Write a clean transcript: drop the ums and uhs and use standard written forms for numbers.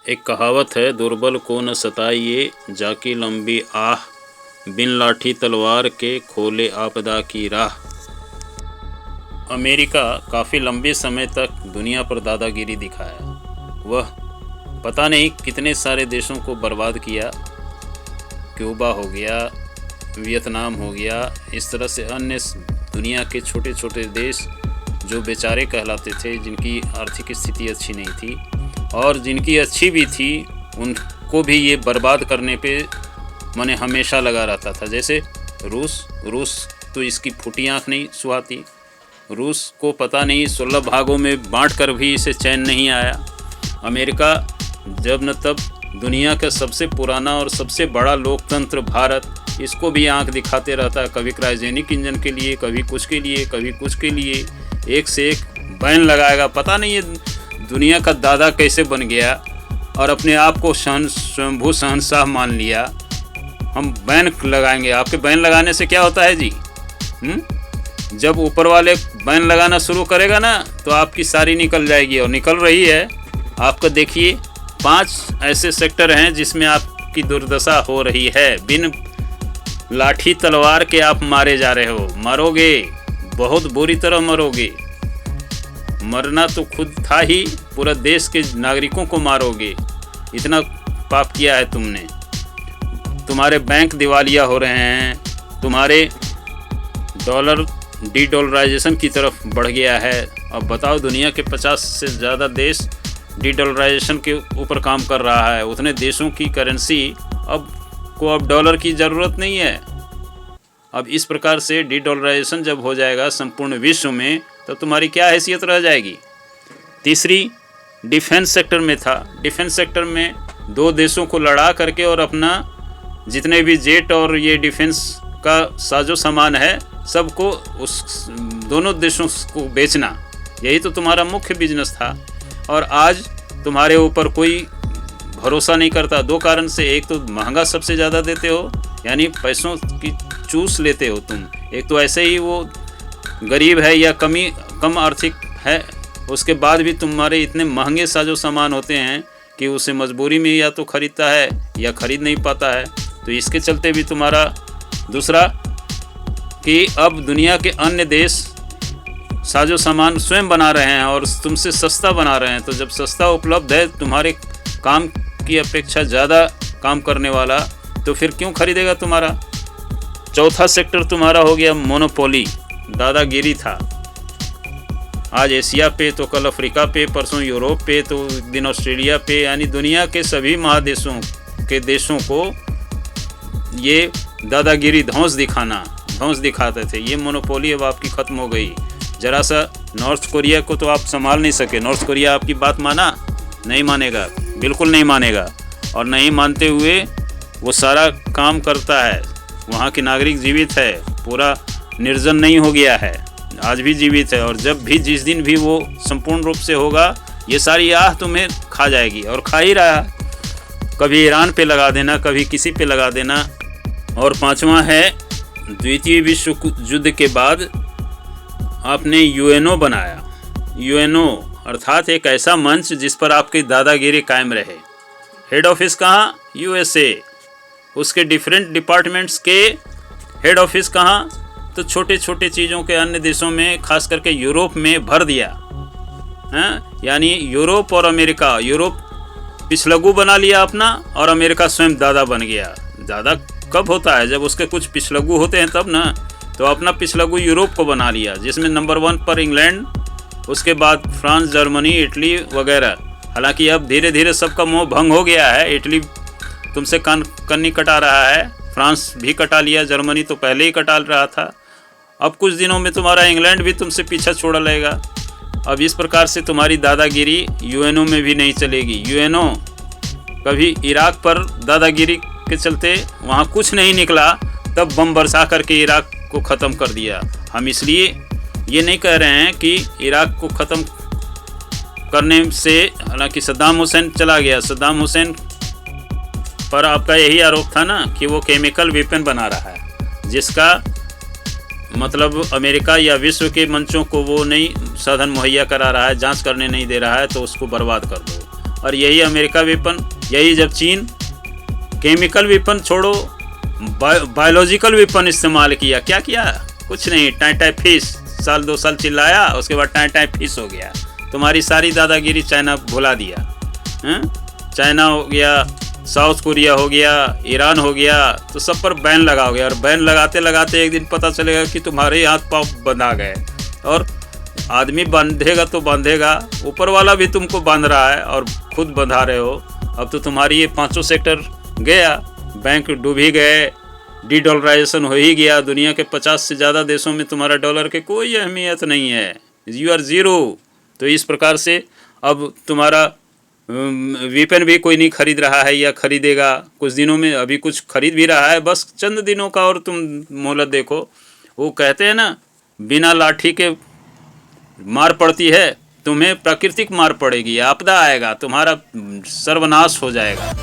एक कहावत है, दुर्बल को न सताइए, जाकी लंबी आह, बिन लाठी तलवार के खोले आपदा की राह। अमेरिका काफ़ी लंबे समय तक दुनिया पर दादागिरी दिखाया। वह पता नहीं कितने सारे देशों को बर्बाद किया। क्यूबा हो गया, वियतनाम हो गया, इस तरह से अन्य दुनिया के छोटे छोटे देश जो बेचारे कहलाते थे, जिनकी आर्थिक स्थिति अच्छी नहीं थी और जिनकी अच्छी भी थी, उनको भी ये बर्बाद करने पे मने हमेशा लगा रहता था। जैसे रूस तो इसकी फूटी आँख नहीं सुहाती। रूस को पता नहीं 16 भागों में बांट कर भी इसे चैन नहीं आया। अमेरिका जब न तब दुनिया का सबसे पुराना और सबसे बड़ा लोकतंत्र भारत, इसको भी आंख दिखाते रहता है, कभी क्रायोजेनिक इंजन के लिए, कभी कुछ के लिए, कभी कुछ के लिए, एक से एक बैन लगाएगा। पता नहीं ये दुनिया का दादा कैसे बन गया और अपने आप को स्वयंभू शहंशाह मान लिया। हम बैन लगाएंगे। आपके बैन लगाने से क्या होता है जी? जब ऊपर वाले बैन लगाना शुरू करेगा ना, तो आपकी सारी निकल जाएगी और निकल रही है। आपको देखिए, 5 ऐसे सेक्टर हैं जिसमें आपकी दुर्दशा हो रही है। बिन लाठी तलवार के आप मारे जा रहे हो, मरोगे, बहुत बुरी तरह मरोगे। मरना तो खुद था ही, पूरा देश के नागरिकों को मारोगे। इतना पाप किया है तुमने। तुम्हारे बैंक दिवालिया हो रहे हैं, तुम्हारे डॉलर डी-डॉलराइजेशन की तरफ बढ़ गया है। अब बताओ, दुनिया के 50 से ज़्यादा देश डी-डॉलराइजेशन के ऊपर काम कर रहा है। उतने देशों की करेंसी अब डॉलर की ज़रूरत नहीं है। अब इस प्रकार से डी-डॉलराइजेशन जब हो जाएगा संपूर्ण विश्व में, तो तुम्हारी क्या हैसियत रह जाएगी? तीसरी, डिफेंस सेक्टर में था। डिफेंस सेक्टर में 2 देशों को लड़ा करके और अपना जितने भी जेट और ये डिफेंस का साजो सामान है, सबको उस दोनों देशों को बेचना, यही तो तुम्हारा मुख्य बिजनेस था। और आज तुम्हारे ऊपर कोई भरोसा नहीं करता। 2 कारण से। एक तो महंगा सबसे ज़्यादा देते हो, यानी पैसों की चूस लेते हो तुम। एक तो ऐसे ही वो गरीब है या कम आर्थिक है, उसके बाद भी तुम्हारे इतने महंगे साजो सामान होते हैं कि उसे मजबूरी में या तो ख़रीदता है या ख़रीद नहीं पाता है। तो इसके चलते भी तुम्हारा। दूसरा कि अब दुनिया के अन्य देश साजो सामान स्वयं बना रहे हैं और तुमसे सस्ता बना रहे हैं। तो जब सस्ता उपलब्ध है, तुम्हारे काम की अपेक्षा ज़्यादा काम करने वाला, तो फिर क्यों खरीदेगा तुम्हारा? चौथा सेक्टर तुम्हारा हो गया मोनोपोली, दादागिरी था। आज एशिया पे, तो कल अफ्रीका पे, परसों यूरोप पे, तो एक दिन ऑस्ट्रेलिया पे, यानी दुनिया के सभी महादेशों के देशों को ये दादागिरी धौंस दिखाते थे। ये मोनोपोली अब आपकी ख़त्म हो गई। जरा सा नॉर्थ कोरिया को तो आप संभाल नहीं सके। नॉर्थ कोरिया आपकी बात माना? नहीं मानेगा, बिल्कुल नहीं मानेगा। और नहीं मानते हुए वो सारा काम करता है। वहाँ के नागरिक जीवित है, पूरा निर्जन नहीं हो गया है, आज भी जीवित है। और जब भी, जिस दिन भी वो संपूर्ण रूप से होगा, ये सारी आह तुम्हें खा जाएगी और खा ही रहा। कभी ईरान पे लगा देना, कभी किसी पे लगा देना। और 5वां है, द्वितीय विश्व युद्ध के बाद आपने यूएनओ बनाया। यूएनओ अर्थात एक ऐसा मंच जिस पर आपकी दादागिरी कायम रहे। हेड ऑफिस कहाँ? यूएसए। उसके डिफरेंट डिपार्टमेंट्स के हेड ऑफिस कहाँ? तो छोटे छोटे चीज़ों के अन्य देशों में, खास करके यूरोप में भर दिया है। यानी यूरोप और अमेरिका, यूरोप पिछलग्गू बना लिया अपना और अमेरिका स्वयं दादा बन गया। दादा कब होता है? जब उसके कुछ पिछलग्गू होते हैं तब ना। तो अपना पिछलग्गू यूरोप को बना लिया, जिसमें नंबर 1 पर इंग्लैंड, उसके बाद फ्रांस, जर्मनी, इटली वगैरह। हालांकि अब धीरे धीरे सबका मोह भंग हो गया है। इटली तुमसे कन्नी कटा रहा है, फ्रांस भी कटा लिया, जर्मनी तो पहले ही कटा रहा था। अब कुछ दिनों में तुम्हारा इंग्लैंड भी तुमसे पीछा छोड़ा लेगा। अब इस प्रकार से तुम्हारी दादागिरी यूएनओ में भी नहीं चलेगी। यूएनओ कभी इराक पर दादागिरी के चलते वहाँ कुछ नहीं निकला, तब बम बरसा करके इराक को ख़त्म कर दिया। हम इसलिए ये नहीं कह रहे हैं कि इराक को ख़त्म करने से, हालांकि सद्दाम हुसैन चला गया। सद्दाम हुसैन पर आपका यही आरोप था ना कि वो केमिकल वेपन बना रहा है, जिसका मतलब अमेरिका या विश्व के मंचों को वो नहीं साधन मुहैया करा रहा है, जांच करने नहीं दे रहा है, तो उसको बर्बाद कर दो। और यही अमेरिका वेपन, यही जब चीन केमिकल वेपन छोड़ो बायोलॉजिकल वेपन इस्तेमाल किया, क्या किया? कुछ नहीं, टाई टाई फिश, साल 2 साल चिल्लाया, उसके बाद टाई टाई फिश हो गया। तुम्हारी सारी दादागिरी चाइना भुला दिया। चाइना हो गया, साउथ कोरिया हो गया, ईरान हो गया, तो सब पर बैन लगाओगे और बैन लगाते लगाते एक दिन पता चलेगा कि तुम्हारे हाथ पाँव बंधा गए। और आदमी बांधेगा तो बांधेगा, ऊपर वाला भी तुमको बांध रहा है और खुद बंधा रहे हो। अब तो तुम्हारी ये 5 सेक्टर गया, बैंक डूब ही गए, डी डॉलराइजेशन हो ही गया। दुनिया के 50 से ज़्यादा देशों में तुम्हारा डॉलर के कोई अहमियत नहीं है, यू आर ज़ीरो। तो इस प्रकार से अब तुम्हारा वेपन भी कोई नहीं खरीद रहा है या खरीदेगा कुछ दिनों में, अभी कुछ खरीद भी रहा है, बस चंद दिनों का और तुम मोहलत देखो। वो कहते हैं ना, बिना लाठी के मार पड़ती है, तुम्हें प्राकृतिक मार पड़ेगी, आपदा आएगा, तुम्हारा सर्वनाश हो जाएगा।